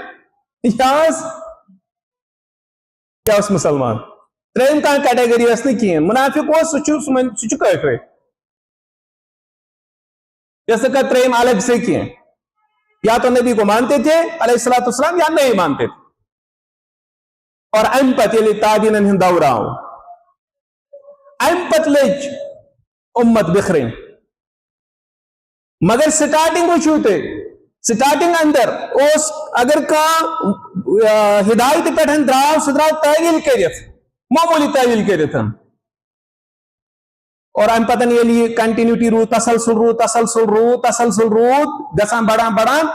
[SPEAKER 1] یا اس مسلمان. تریم کا کیٹاگری نہیں منافق سہ کافر جیسے کہ تریم الگ سے کیے یا تو نبی کو مانتے تھے علیہ الصلوۃ والسلام یا نہیں مانتے تھے. اور ام پت یلی تابعین ہند دور آو ام پت لج امت بکھرین مگر سٹارٹنگ وچو تے سٹارٹنگ اندر اس اگر کا ہدایت پٹھن دراو سدراو تعویل کرت معمولی تعویل کرت اور ام پتن یلی کنٹینیوٹی رو تسلسل روت گسان بڑان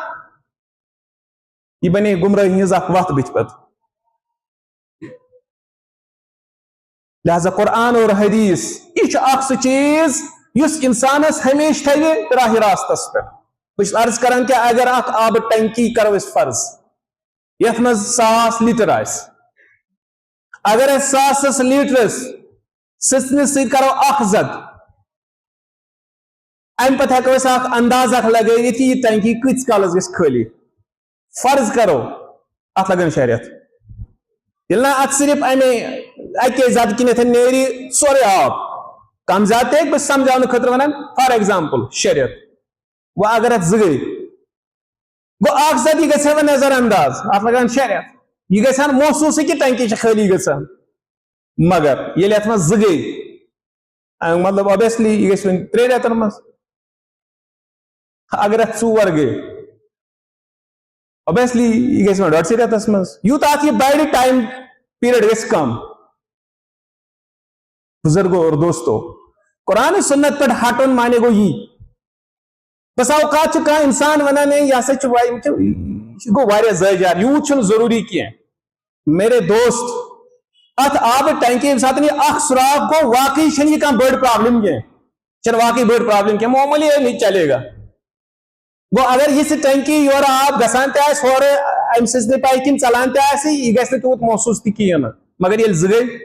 [SPEAKER 1] یہ بنے گمراہی ہز اخ وقت بچ پت. لہذا قرآن اور حدیث یہ اخ سہ چیز اس انسانس ہمیشہ تھوِ راہ راستس پہ. بس عرض کران کہ اگر اخ آب ٹنکی کرو اس فرض یت مز 1000 لیٹر آس اگر 1000 لیٹرس سچنس سی کرو اخ زد ام پتہ ہیکو اس اخ انداز اخ لگائیت یہ ٹنکی کتس کالس گژھِ خالی. فرض کرو ات لگن شریعت یل ات صرف امے اکے زد کنتھ نیری سورے آب کم زیادہ بس سمجھاؤ خاطر ونان فار ایگزامپل شریعت وہ اگر ات زگئی گو اخ زد یہ گژھِ وۄنۍ نظر انداز ات لگان شریعت یہ گژھان محسوس کہ ٹنکی خالی گژھان مگر یل ات مز زگئی مطلب اوبیسلی یہ گژھِ وۄنۍ 3 رٮ۪تن مز اگر ات 4 گئی اوبیسلی یہ گژھِ وۄنۍ 1.5 رٮ۪تس مز یوٗتاہ ات یہ بڑِ ٹائم پیریڈ گژھِ کم. بزرگوں اور دوستو قرآن سنت پر ہٹن مانے گو یہ بس اوقات کھانا انسان ونان یہ گو زیادہ یوت ضروری کی میرے دوست ات آب ٹینکی یم سات یہ سراخ گو واقعی یہ کھانا بڑ پرابلم کی واقعی بڑ پرابلم کی معمولی نہیں چلے گا گو اگر یہ ٹینکی یور آب گسان تور ام سزن پائی کن ژلان یہ گھس تیوت محسوس تہ کہین مگر یل زٕ گئی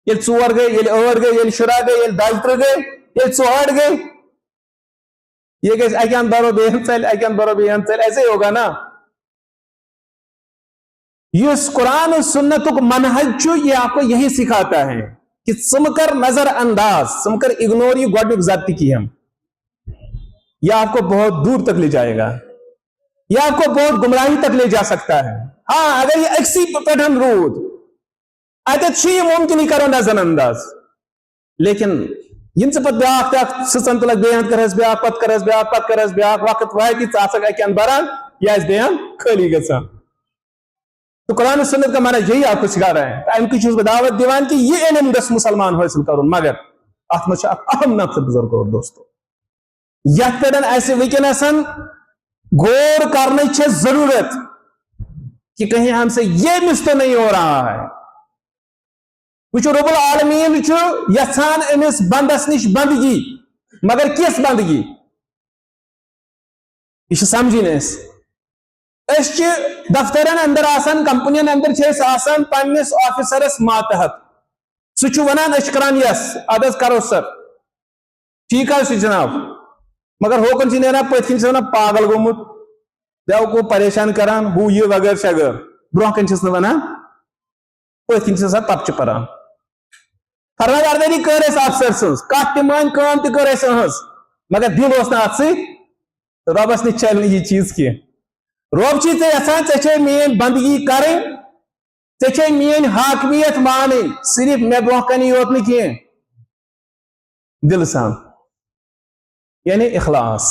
[SPEAKER 1] یل ژور گئی یل ٲٹھ گئی یل شُراہ گئی یل 22 گئی یل 64 گئی یہ گھس اکہ اند برو بیٚیہِ ژلہِ اکہ اند برو بیٚیہِ ژلہِ ایسے ہوگا نا اس قرآن و سنت منہج یہ آپ کو یہی سکھاتا ہے کہ ثم کر نظر انداز ثم کر اگنور یہ گوڈنک ضبط کی ہم یہ آپ کو بہت دور تک لے جائے گا یہ آپ کو بہت گمراہی تک لے جا سکتا ہے ہاں اگر یہ اکسی پیٹرن رود اتت یہ ممکن ہی کرو نظر انداز لیکن ین سے پت بیاکھ تک سسن تلک بیان کرس بیاکھ پت کرس بیاکھ پت کرس بیاکھ وقت واحد ژاسک اکہ اند بران یا اس بیان خالی گژھان تو قرآن و سنت کا معنی یہی آپ کو سکھا رہے ہیں ان کی چیز کو دعوت دیوان کی یہ علم دس مسلمان حاصل کرو مگر ات میں اہم نقطہ بزرگ اور دوستو یت پہ ایسے وکنسن غور کرنے کی ضرورت کہ کہیں ہم سے یہ مس تو نہیں ہو رہا ہے وچو رب العالمین یسان امس بندس نش بندگی مگر کس بندگی یہ سمجھن دفترن اندر آسان کمپنین اندر آسان پنس آفیسرس ماتحت سہ ونان کران یس اد کرو سر ٹھیک ہے جناب مگر ہوکن سے نیران پت کن ونان پاگل گومت بیاو کو پریشان کران ہو یہ وغیر شغیر برہ کن ونان پت کن تپ پران فرما برداری کر اس افسر سز کت مان کام تہ کر اس مگر دل اس ات سی ربس نش چل یہ چیز کی رب چی یسان ے مین بندگی کریں ے مین حاکمیت مانی صرف مے برہ کن یوت نا دل سان یعنی اخلاص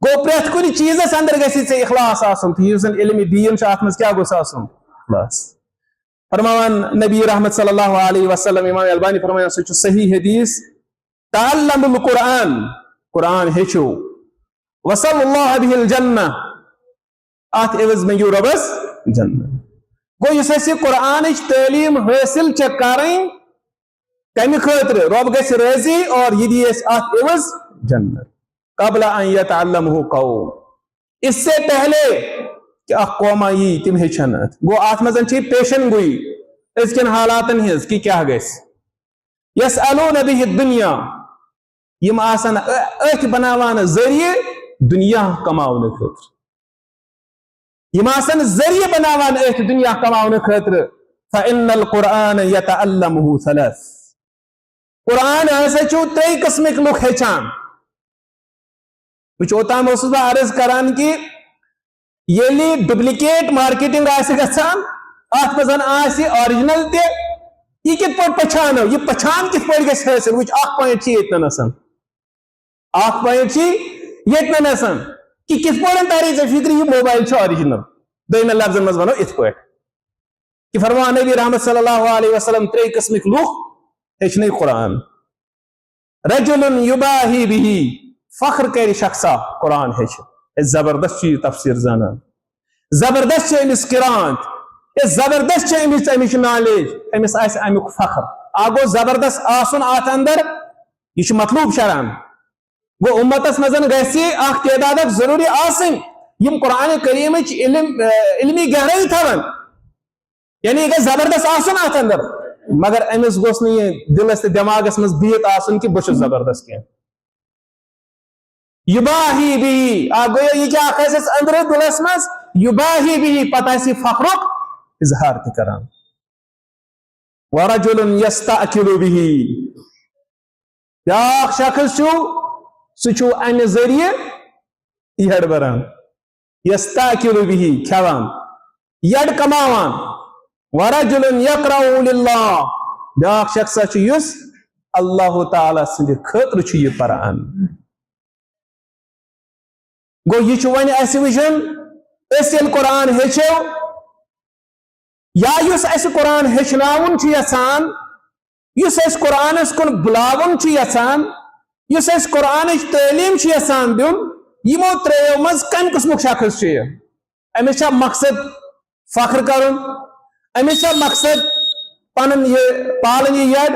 [SPEAKER 1] گو پریت کن چیزس اندر گھے اخلاص آسن تو یہ علم دین ات مز کیا گوس آسن اخلاص فرمان نبی رحمت صلی اللہ علیہ وسلم امام البانی فرمایا سہ صحیح حدیث تعلم القرآن قرآن ہیچو وصل اللہ به الجنہ ات عوض میں یو ربس جنت گو اس قرآن تعلیم حاصل کریں کمی خاطر رب گھس راضی اور یہ دی ات عوض جنت قبل ان یتعلمہ قوم اس سے پہلے کہ اخ قوما یہ تم ہیچن گو ات مزن پیشن گوئی اس کن حالاتن ہز کہ کیا گھس یسألون به الدنیا یم آسن اک بناوان ذریعہ دنیا کماؤن خاطر یم آسن ذریعہ بناوان ایک دنیا کماؤن خاطر فإن القرآن يتعلمه ثلاث قرآن ایسے ترے قسمک لوگ ہیچان اوتام بہ عرض کران کہ یلی ڈپلیکیٹ مارکیٹنگ گژھان ات مزن آرجنل تہ یہ کت پہ پچھانو یہ پچھان کت پہ گھس حاصل وچ اخ پوائنٹ یتن اخ پوائنٹ یتن کہ کت پہ تاری ے فکر یہ موبائل آرجنل دم لفظن مز ونو ات پہ کہ فرمان نبی رحمت صلی اللہ علیہ وسلم ترے قسمک لوگ ہیچن قرآن رجل یباہی به فخر کر شخصا قرآن ہیچ زبردست تفسیر زانان زبردست امس قرآن زبردست امس نالج امس امیک فخر آگو زبردست آسن آت اندر یہ مطلوب شران گو امتس مزن گھسی اخ تعداد ضروری آسن یم قرآن کریم علمی گہرائی تھون یعنی یہ زبردست آسن آت اندر مگر امس گوس نہیں دلس دماغس مز بہت آسن کہ بہت زبردست کی یباہی بھی آگو یہ کیا خیص اندر دلس مز یباہی بھی پتہ سی فخرک اظہار تہ کران ورجل یستأکل به بیاکھ شخص سہ امہ ذریعہ یڑ بران یستأکل به کھیوان یڑ کماوان ورجل یقرأ للہ بیاکھ شخص یس اللہ تعالی سند خاطر یہ پران گو یہ ون اس وچن اس قرآن ہیچو یا یس اس قرآن ہیچناون یسان یس اس قرآن کن بلاون یسان یس اس قرآن تعلیم یسان دن یمو تریو مز کم قسمک شخص امس مقصد فخر کرن امس مقصد پنن یہ پالن یہ ید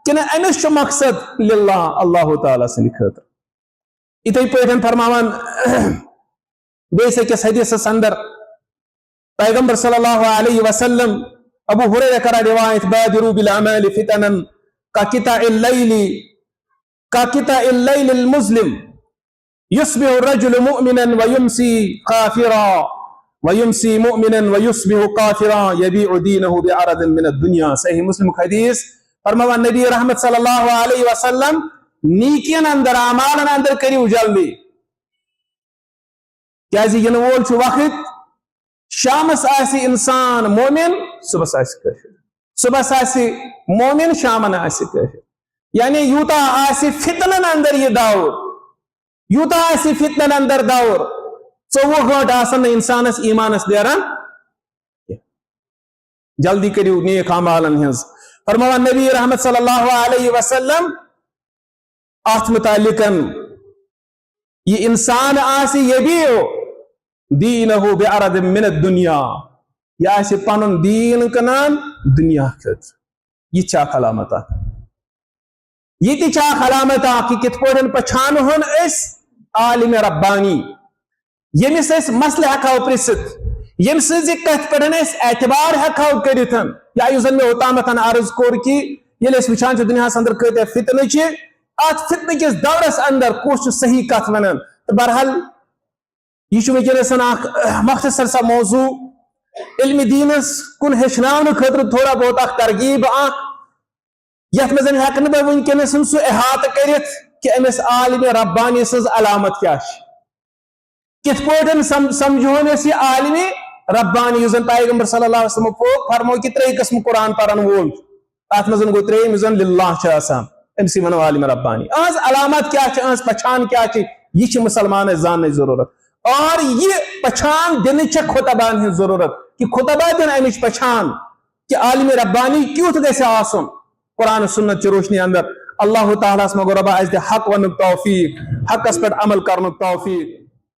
[SPEAKER 1] کہ امس مقصد للہ اللہ تعالیٰ سند خاطر اتھے پٲٹھۍ فرماوان بیس أکِس حدیثس اندر پیغمبر صلی اللہ علیہ وسلم ابو ہریرہ کرا روایت بادروا بالاعمال فتنا كقطع الليل المظلم يصبح الرجل مؤمنا ويمسي كافرا ويمسي مؤمنا ويصبح كافرا يبيع دينه بعرض من الدنيا صحیح مسلم حدیث فرماوان نبی رحمت صلی اللہ علیہ وسلم نیکین اندر اعمالن اندر کریو جلدی کیازِ ین وول چھ وقت شامس آسی انسان مومن صبح آسی کافر صبح آسی مومن شامن آسی کافر یعنی یوتا آسی فتنن اندر یہ دور یوتا آسی فتنن اندر دور 24 گھنٹہ آسن انسانس ایمانس دیران جلدی کریو نیک اعمالن ہنز فرماوان نبی رحمت صلی اللہ علیہ وسلم ات متعلق یہ انسان آسی یہ بھی دینہو بعرض من الدنیا یہ آسی پنن دین کنان دنیا خاطر یہ چاک علامت یہ تی چاک علامت کہ کت پوڑن پچھان ہون اس عالم ربانی یمس اس مسئلہ ہکاو پرست یم سزی کت پڑھن اس اعتبار ہکاو کریتن یا یوزن میں ہوتامتن عرض کور کی یہ لیس وچان چھ دنیا اندر کہتے فتنہ چھ ات فتنہ کس دورس اندر کچھ صحیح کت ونن تو برحال یہ ونکس مختصر سا موضوع علم دینس کن ہچن خاطر تھوڑا بہت اخ ترغیب یت مز ہیکہ بہ ونکس سہ احاطہ کرت کہ امس عالم ربانی سز علامت کیا کت پٲٹھۍ سمجھون اس یہ عالم ربانی یس زن پیغمبر صلی اللہ علیہ وسلم فرمو کہ 3 قسم قرآن پرن وول ات مز گو 3 زن للہ امسی ونو عالم ربانی اہذ علامت کیا اہذ پہچان کیا یہ مسلمان زان ضرورت اور یہ پہچان دن خطبان ہن ضرورت کہ خطبہ دن امچ پہچان کہ عالم ربانی کیوت گژھِ آسن قرآن سنت چہ روشنی اندر اللہ تعالیٰ مگو ربا اس دے حق ونک توفیق حقس پہ عمل کرنک توفیق